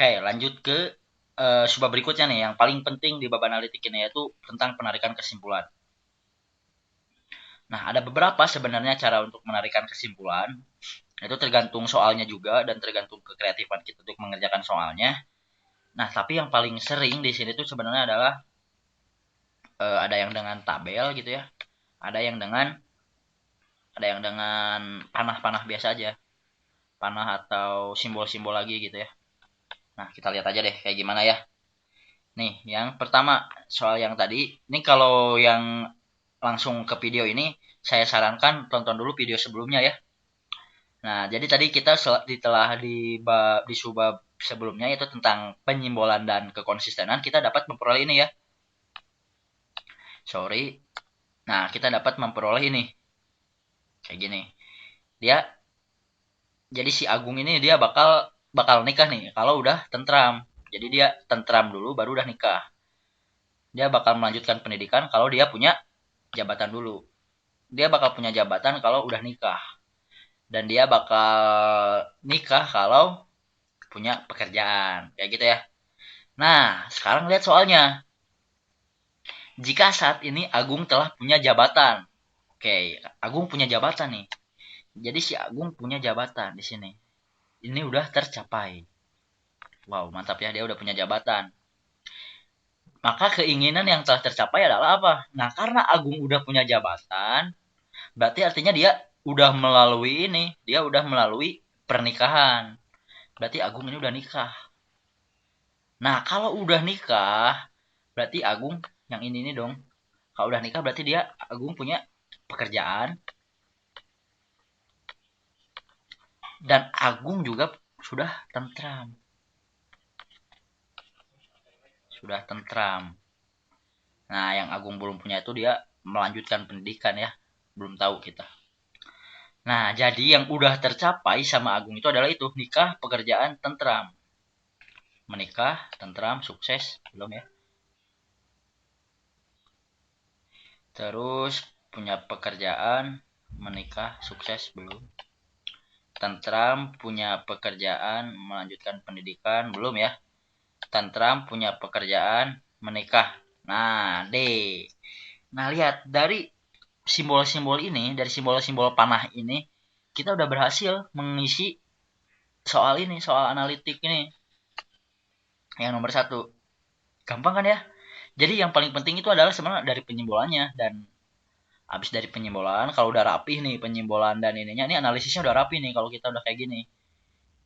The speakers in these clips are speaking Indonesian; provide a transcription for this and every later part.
Oke, lanjut ke subbab berikutnya nih, yang paling penting di bab analitik ini yaitu tentang penarikan kesimpulan. Nah, ada beberapa sebenarnya cara untuk menarikan kesimpulan. Itu tergantung soalnya juga dan tergantung kekreatifan kita untuk mengerjakan soalnya. Nah, tapi yang paling sering di sini tuh sebenarnya adalah ada yang dengan tabel gitu ya. Ada yang dengan panah-panah biasa aja. Panah atau simbol-simbol lagi gitu ya. Nah, kita lihat aja deh kayak gimana ya. Nih, yang pertama soal yang tadi. Ini kalau yang langsung ke video ini, saya sarankan tonton dulu video sebelumnya ya. Nah, jadi tadi kita telah di subbab sebelumnya yaitu tentang penyimbolan dan kekonsistenan, kita dapat memperoleh ini ya. Sorry. Nah, kita dapat memperoleh ini. Kayak gini. Dia jadi si Agung ini dia bakal nikah nih kalau udah tentram. Jadi dia tentram dulu baru udah nikah. Dia bakal melanjutkan pendidikan kalau dia punya jabatan dulu. Dia bakal punya jabatan kalau udah nikah. Dan dia bakal nikah kalau punya pekerjaan. Kayak gitu ya. Nah, sekarang lihat soalnya. Jika saat ini Agung telah punya jabatan. Oke, Agung punya jabatan nih. Jadi si Agung punya jabatan di sini. Ini udah tercapai. Wow, mantap ya, dia udah punya jabatan. Maka keinginan yang telah tercapai adalah apa? Nah, karena Agung udah punya jabatan, berarti artinya dia udah melalui ini, dia udah melalui pernikahan. Berarti Agung ini udah nikah. Nah, kalau udah nikah, berarti Agung yang ini dong. Kalau udah nikah berarti dia Agung punya pekerjaan dan Agung juga sudah tentram. Sudah tentram. Nah, yang Agung belum punya itu dia melanjutkan pendidikan ya. Belum tahu kita. Nah, jadi yang udah tercapai sama Agung itu adalah itu, nikah, pekerjaan, tentram. Menikah, tentram, sukses, belum ya. Terus punya pekerjaan, menikah, sukses, belum. Tentram, punya pekerjaan, melanjutkan pendidikan, belum ya. Tentram, punya pekerjaan, menikah. Nah, D. Nah, lihat dari simbol-simbol ini, dari simbol-simbol panah ini, kita udah berhasil mengisi soal ini, soal analitik ini. Yang nomor satu. Gampang kan ya? Jadi yang paling penting itu adalah sebenarnya dari penyimbolannya. Dan habis dari penyimbolan, kalau udah rapih nih penyimbolan dan ininya, ini analisisnya udah rapih nih kalau kita udah kayak gini.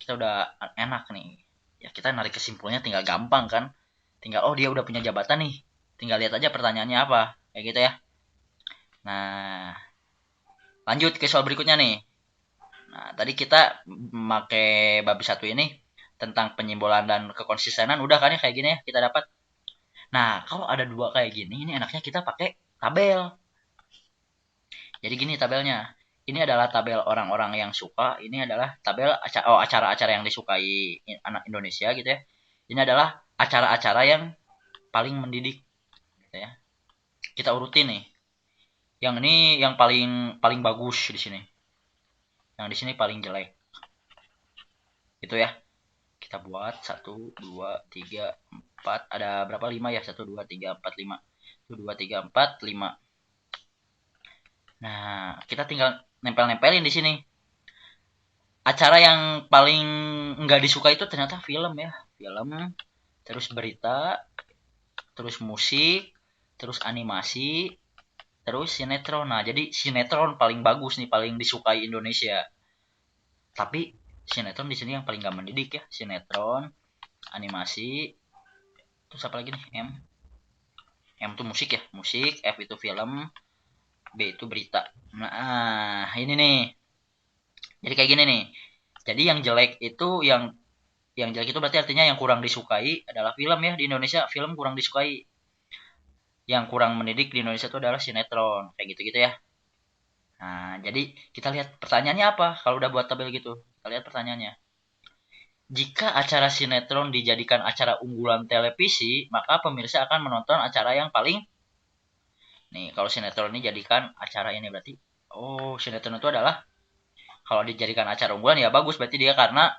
Kita udah enak nih. Ya kita narik kesimpulannya tinggal gampang kan. Tinggal, oh dia udah punya jabatan nih. Tinggal lihat aja pertanyaannya apa. Kayak gitu ya. Nah, lanjut ke soal berikutnya nih. Nah, tadi kita memakai bab satu ini tentang penyimbolan dan kekonsistenan. Udah kan ya kayak gini ya kita dapat. Nah, kalau ada dua kayak gini, ini enaknya kita pakai tabel. Jadi gini tabelnya. Ini adalah tabel orang-orang yang suka. Ini adalah tabel acara-acara yang disukai anak Indonesia gitu ya. Ini adalah acara-acara yang paling mendidik gitu ya. Kita urutin nih. Yang ini yang paling paling bagus di sini. Yang di sini paling jelek. Itu ya. Kita buat 1, 2, 3, 4. Ada berapa? 5 ya? 1, 2, 3, 4, 5. 1, 2, 3, 4, 5. Nah, kita tinggal nempel-nempelin di sini. Acara yang paling nggak disuka itu ternyata film ya. Film, terus berita, terus musik, terus animasi, terus sinetron. Nah, jadi sinetron paling bagus nih, paling disukai Indonesia. Tapi sinetron di sini yang paling gak mendidik ya. Sinetron, animasi, terus apa lagi nih? M itu musik ya, musik, F itu film, B itu berita. Nah, ini nih. Jadi kayak gini nih. Jadi yang jelek itu yang jelek itu berarti artinya yang kurang disukai adalah film ya di Indonesia, film kurang disukai. Yang kurang mendidik di Indonesia itu adalah sinetron, kayak gitu-gitu ya. Nah, jadi kita lihat pertanyaannya apa kalau udah buat tabel gitu. Kita lihat pertanyaannya. Jika acara sinetron dijadikan acara unggulan televisi, maka pemirsa akan menonton acara yang paling. Nih, kalau sinetron ini jadikan acara ini berarti, oh sinetron itu adalah kalau dijadikan acara unggulan ya bagus berarti dia karena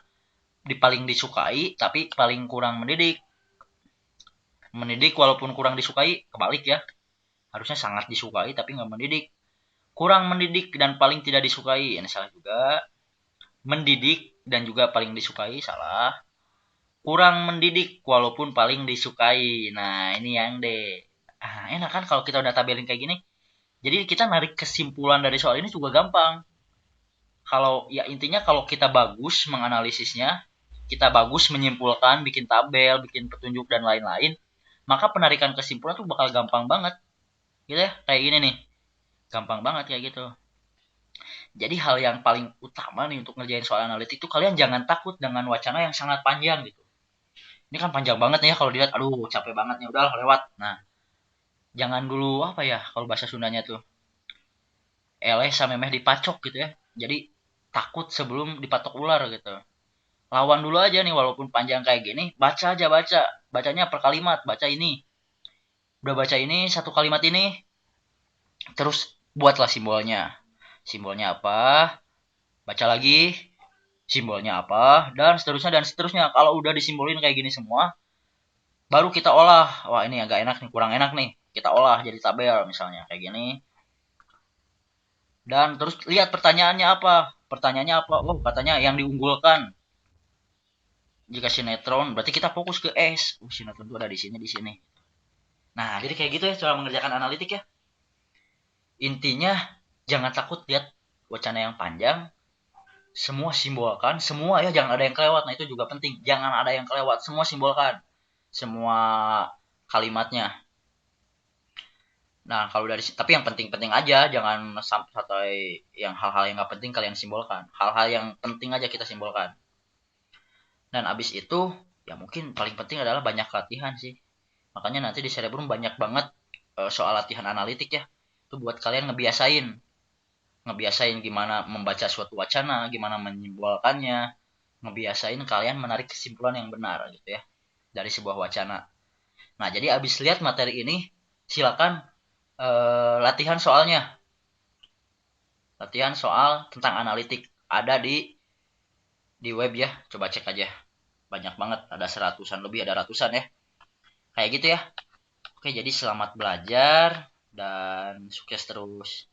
di paling disukai tapi paling kurang mendidik. Mendidik walaupun kurang disukai, kebalik ya. Harusnya sangat disukai tapi nggak mendidik. Kurang mendidik dan paling tidak disukai, ini salah juga. Mendidik dan juga paling disukai, salah. Kurang mendidik walaupun paling disukai. Nah, ini yang deh. Enak kan kalau kita udah tabelin kayak gini. Jadi kita narik kesimpulan dari soal ini juga gampang. Kalau ya intinya kalau kita bagus menganalisisnya, kita bagus menyimpulkan, bikin tabel, bikin petunjuk dan lain-lain, maka penarikan kesimpulan tuh bakal gampang banget. Gitu ya, kayak gini nih. Gampang banget kayak gitu. Jadi hal yang paling utama nih untuk ngerjain soal analitik itu kalian jangan takut dengan wacana yang sangat panjang gitu. Ini kan panjang banget nih ya kalau dilihat, aduh capek banget nih, udah lewat. Nah, jangan dulu apa ya kalau bahasa Sundanya tuh, eleh sampai meh dipacok gitu ya. Jadi takut sebelum dipatok ular gitu. Lawan dulu aja nih walaupun panjang kayak gini, baca aja baca. Bacanya per kalimat, baca ini. Udah baca ini, satu kalimat ini, terus buatlah simbolnya. Simbolnya apa? Baca lagi, simbolnya apa, dan seterusnya dan seterusnya. Kalau udah disimbolin kayak gini semua, baru kita olah. Wah, ini agak enak nih, kurang enak nih. Kita olah jadi tabel misalnya kayak gini. Dan terus lihat pertanyaannya apa. Pertanyaannya apa? Oh, katanya yang diunggulkan. Jika sinetron, berarti kita fokus ke S. Oh, sinetron itu ada di sini, di sini. Nah, jadi kayak gitu ya cara mengerjakan analitik ya. Intinya, jangan takut lihat wacana yang panjang. Semua simbolkan, semua ya, jangan ada yang kelewat. Nah, itu juga penting. Jangan ada yang kelewat, semua simbolkan. Semua kalimatnya. Nah, kalau dari tapi yang penting-penting aja, jangan sampai yang hal-hal yang nggak penting kalian simbolkan. Hal-hal yang penting aja kita simbolkan. Dan abis itu, ya mungkin paling penting adalah banyak latihan sih. Makanya nanti di Cerebrum banyak banget soal latihan analitik ya. Itu buat kalian ngebiasain gimana membaca suatu wacana, gimana menyimbolkannya, ngebiasain kalian menarik kesimpulan yang benar gitu ya dari sebuah wacana. Nah, jadi abis lihat materi ini, silakan latihan soalnya. Latihan soal tentang analitik ada di web ya, coba cek aja. Banyak banget, ada seratusan lebih, ada ratusan ya. Kayak gitu ya. Oke, jadi selamat belajar dan sukses terus.